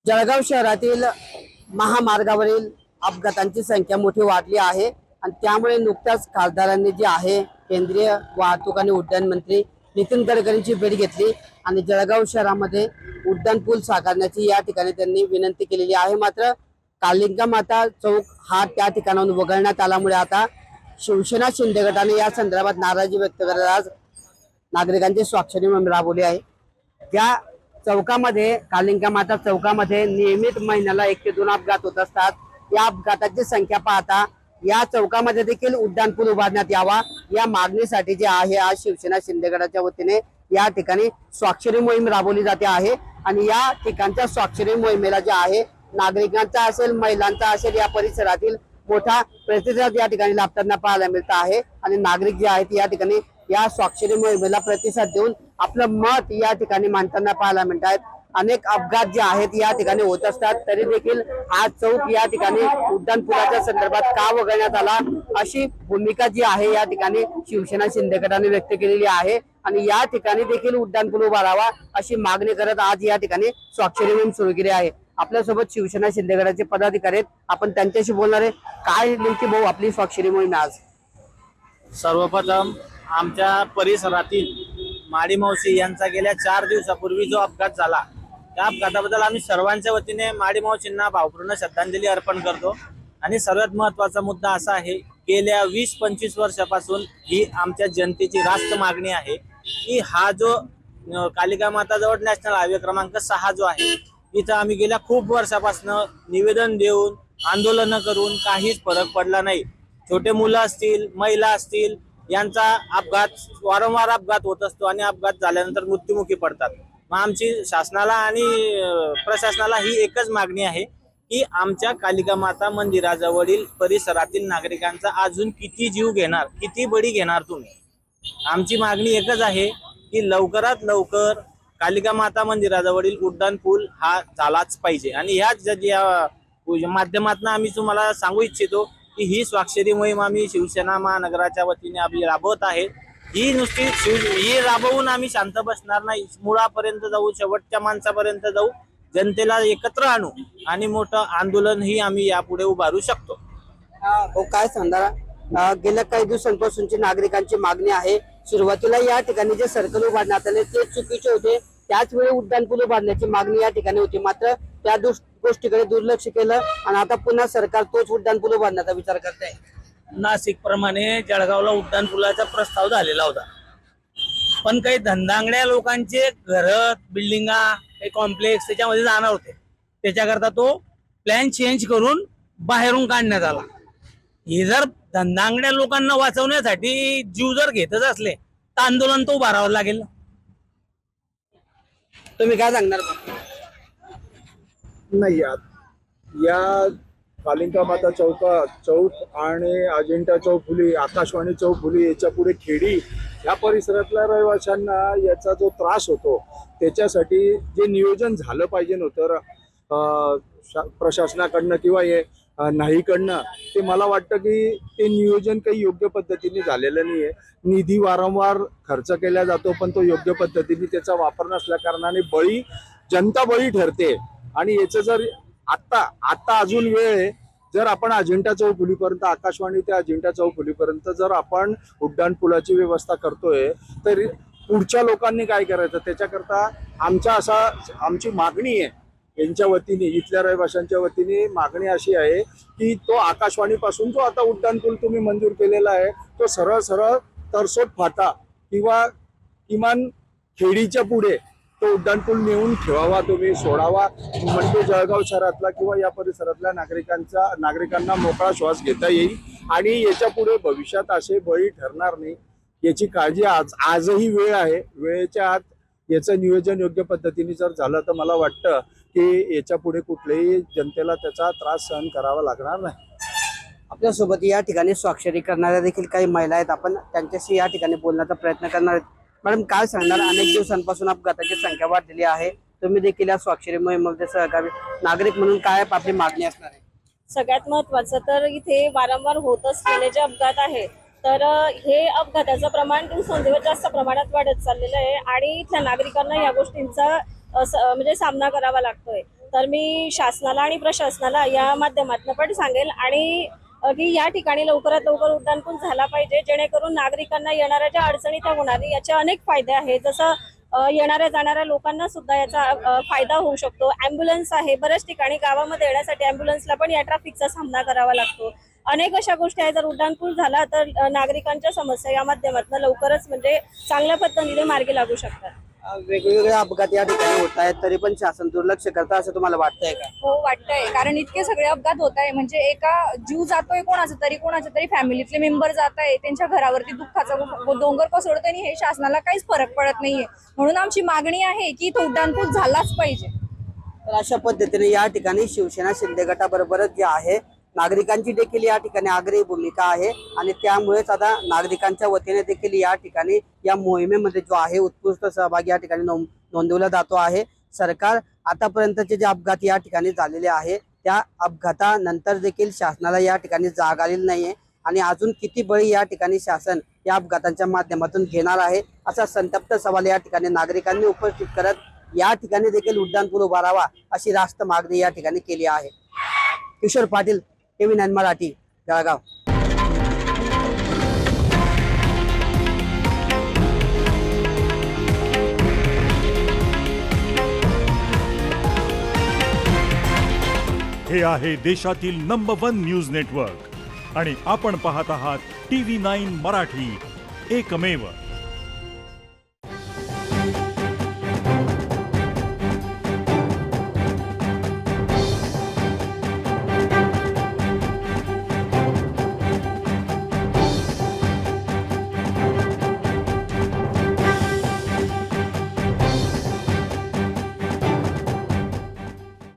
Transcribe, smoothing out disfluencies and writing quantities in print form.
जळगाव शहरातील महामार्गावरील अपघातांची संख्या मोठी वाढली आहे आणि त्यामुळे नुकत्याच खासदारांनी जे आहे केंद्रीय वाहतूक आणि उड्डाण मंत्री नितीन गडकरींची भेट घेतली आणि जळगाव शहरामध्ये उड्डाण पूल साकारण्याची या ठिकाणी त्यांनी विनंती केलेली आहे। मात्र कालिका माता चौक हा त्या ठिकाणाहून वगळण्यात आल्यामुळे आता शिवसेना शिंदे गटाने या संदर्भात नाराजी व्यक्त करत आज नागरिकांची स्वाक्षरी मोहीम राबवली आहे। त्या चौकामध्ये कालिका माता चौकामध्ये नियमित महिन्याला 1 ते 2 अपघात होत असतात। या अपघाताची संख्या पाहता या चौकामध्ये देखील उड्डाण पूल उभारण्यात यावा या मागणीसाठी जे आहे आज शिवसेना शिंदे गटाच्या वतीने या ठिकाणी स्वाक्षरी मोहीम राबवली जाते आहे आणि या ठिकाणच्या स्वाक्षरी मोहिमेला जे आहे नागरिकांचा असेल महिलांचा असेल या परिसरातील मोठा प्रतिसाद या ठिकाणी लाभताना पाहायला मिळत आहे आणि नागरिक जे आहेत या ठिकाणी या स्वाक्षरी मोहिमेला प्रतिसाद देऊन आपलं मत या ठिकाणी मांडताना पाहायला मिळत आहेत। अनेक अपघात जे आहेत या ठिकाणी होत असतात तरी देखील हा चौक या ठिकाणी उड्डाण पुलाच्या संदर्भात का वगळण्यात आला अशी भूमिका जी आहे या ठिकाणी शिवसेना शिंदे गटाने व्यक्त केलेली आहे आणि या ठिकाणी देखील उड्डाण पूल उभारावा अशी मागणी करत आज या ठिकाणी स्वाक्षरी मोहीम सुरू केली आहे। आपल्यासोबत शिवसेना शिंदे गटाचे पदाधिकारी आहेत, आपण त्यांच्याशी बोलणार आहे। काय नेमकी भाऊ आपली स्वाक्षरी मोहीम आज? सर्वप्रथम आमच्या परिसरातील माडी मावशी यांचा गेल्या 4 दिवसापूर्वी जो अपघात झाला त्या अपघाताबद्दल आम्ही सर्वांच्या वतीने माडी मावशींना भावपूर्ण श्रद्धांजली अर्पण करतो। आणि सर्वात महत्त्वाचा मुद्दा असा आहे, गेल्या 20-25 वर्षापासून ही आमच्या जनतेची रास्त मागणी आहे की हा जो कालिका माता जवळ नॅशनल हायवे क्रमांक 6 जो आहे इथं आम्ही गेल्या खूप वर्षापासून निवेदन देऊन आंदोलन करून काहीच फरक पडला नाही। छोटे मुलं असतील महिला असतील यांचा वारंवार अपघात होत असतो आणि अपघात झाल्यानंतर मृत्युमुखी पडतात। मग आमची शासनाला आणि प्रशासनाला ही एकच मागणी आहे की आमच्या कालिका माता मंदिराजवळील परिसरातील नागरिकांचा अजून किती जीव घेणार, किती बळी घेणार तुम्ही। आमची मागणी एकच आहे की लवकरात लवकर कालिका माता मंदिराजवळील उड्डाण पूल हा झालाच पाहिजे। आणि ह्याच माध्यमातून आम्ही तुम्हाला सांगू इच्छितो की ही स्वाक्षरी मोहीम आम्ही शिवसेना महानगराच्या वतीने आम्ही राबवत आहे। ही नुसती ही राबवून आम्ही शांत बसणार नाही, मुळापर्यंत जाऊ, शेवटच्या माणसापर्यंत जाऊ, जनतेला एकत्र आणू आणि मोठं आंदोलन ही आम्ही यापुढे उभारू शकतो। काय सांगणार? गेल्या काही दिवसांपासूनची नागरिकांची मागणी आहे। सुरुवातीला या ठिकाणी जे सर्कल उभारण्यात आले ते चुकीचे होते, त्याच वेळी उड्डाण पूल उभारण्याची मागणी या ठिकाणी होती, मात्र त्या गोष्टीकडे दुर्लक्ष केलं आणि आता पुन्हा सरकार तोच उड्डाण पूल उभारण्याचा विचार करत आहे। नाशिक प्रमाणे जळगावला उड्डाण पुलाचा प्रस्ताव झालेला होता, पण काही धंदांगड्या लोकांचे घर, बिल्डिंगा, काही कॉम्प्लेक्स त्याच्यामध्ये जाणार होते, त्याच्याकरता तो प्लॅन चेंज करून बाहेरून काढण्यात आला। हे जर धंदांगड्या लोकांना वाचवण्यासाठी जीव जर घेतच असले तर आंदोलन तो उभारावं लागेल। तुम्ही काय सांगणार? नाही, या कालिका माता चौक आणि अजिंठा चौक फुली, आकाशवाणी चौक फुली याच्या पुढे खेडी या परिसरातल्या रहिवाशांना याचा जो त्रास होतो त्याच्यासाठी जे नियोजन झालं पाहिजे नव्हतं प्रशासनाकडनं किंवा नाहीकडनं, ते मला वाटतं की ते नियोजन काही योग्य पद्धतीने झालेलं नाहीये। निधी वारंवार खर्च केला जातो पण तो योग्य पद्धतीने त्याचा वापर नसल्या कारणाने जनता बळी ठरते। आणि याचं जर आता अजून वेळ आहे, जर आपण अजिंठा चौफुलीपर्यंत, आकाशवाणी ते अजिंठा चौफुलीपर्यंत जर आपण उड्डाण पुलाची व्यवस्था करतोय तर पुढच्या लोकांनी काय करायचं, त्याच्याकरता आमची मागणी आहे यांच्या वतीने, इथल्या रहिवाशांच्या वतीने मागणी अशी आहे की तो आकाशवाणी पासून जो आता उड्डाण पूल तुम्ही मंजूर केलेला आहे तो सरळ सरळ तरसोट फाटा किंवा किमान खेडीच्या पुढे तो उड्डाण पूल नेऊन ठेवावा, तुम्ही सोडावा, म्हणजे जळगाव शहरातला किंवा या परिसरातल्या नागरिकांना मोकळा श्वास घेता येईल आणि याच्या पुढे भविष्यात असे बळी ठरणार नाही याची काळजी आजही वेळ आहे। वेळेच्या आत याचं नियोजन योग्य पद्धतीने जर झालं तर मला वाटतं की याच्या पुढे कुठल्याही जनतेला त्याचा त्रास सहन करावा लागणार नाही। आपल्यासोबत या ठिकाणी स्वाक्षरी करणाऱ्या देखील काही महिला आहेत, आपण त्यांच्याशी या ठिकाणी बोलण्याचा प्रयत्न करणार आहेत। मॅडम, काय सांगणार? अनेक दिवसांपासून अपघाताची संख्या वाढलेली आहे, तुम्ही देखील या स्वाक्षरी मोहिमेमध्ये सहभागी नागरिक म्हणून काय आपली मागणी असणार आहे? सगळ्यात महत्त्वाचं तर इथे वारंवार होत असलेले जे अपघात आहे तर हे अपघाताचं प्रमाण दिवसेंदिवस जास्त प्रमाणात वाढत चाललेलं आहे आणि इथल्या नागरिकांना या गोष्टींचा म्हणजे सामना करावा लागतोय। तर मी शासनाला आणि प्रशासनाला या माध्यमातून पण सांगेल आणि की या ठिकाणी लवकरात लवकर उड्डाणपूल झाला पाहिजे, जेणेकरून नागरिकांना येणाऱ्या ज्या अडचणी त्या होणार नाही याचे अनेक फायदे आहेत. जसं येणाऱ्या जाणाऱ्या लोकांना सुद्धा याचा फायदा होऊ शकतो. ॲम्ब्युलन्स आहे, बऱ्याच ठिकाणी गावामध्ये येण्यासाठी ॲम्ब्युलन्सला पण या ट्रॅफिकचा सामना करावा लागतो. अनेक अशा गोष्टी आहेत. जर उड्डाणपूल झाला तर नागरिकांच्या समस्या या माध्यमातून लवकरच म्हणजे चांगल्या पद्धतीने मार्गी लागू शकतात. वेगवेगळे अपघात या ठिकाणी होत आहेत, तरी पण शासन दुर्लक्ष करतं असं तुम्हाला वाटतंय का? हो वाटतंय, कारण इतके सगळे अपघात होत आहे. म्हणजे एका जीव जातोय कोणाचा तरी फॅमिलीतले मेंबर जात आहे, त्यांच्या घरावरती दुःखाचा डोंगर कोसळतोय आणि हे शासनाला काहीच फरक पडत नाहीये. म्हणून आमची मागणी आहे की तो उड्डाणपूल झालाच पाहिजे. तर अशा पद्धतीने या ठिकाणी शिवसेना शिंदे गटाबरोबरच जे आहे नागरिकांची देखील या ठिकाणी आग्रही भूमिका आहे आणि त्यामुळेच आता नागरिकांच्या वतीने देखील या ठिकाणी या मोहिमेमध्ये जो आहे उत्कृष्ट सहभाग या ठिकाणी नोंदवला जातो आहे. सरकार आतापर्यंतचे जे अपघात या ठिकाणी झालेले आहे त्या अपघातानंतर देखील शासनाला या ठिकाणी जाग आलेली नाहीये आणि अजून किती बळी या ठिकाणी शासन या अपघातांच्या माध्यमातून घेणार आहे असा संतप्त सवाल या ठिकाणी नागरिकांनी उपस्थित करत या ठिकाणी देखील उड्डाणपूल उभारावा अशी रास्त मागणी या ठिकाणी केली आहे. किशोर पाटील, TV9 मराठी, जळगाव. हे आहे देशातील नंबर 1 न्यूज नेटवर्क आणि आपण पाहत आहात TV9 मराठी, एकमेव.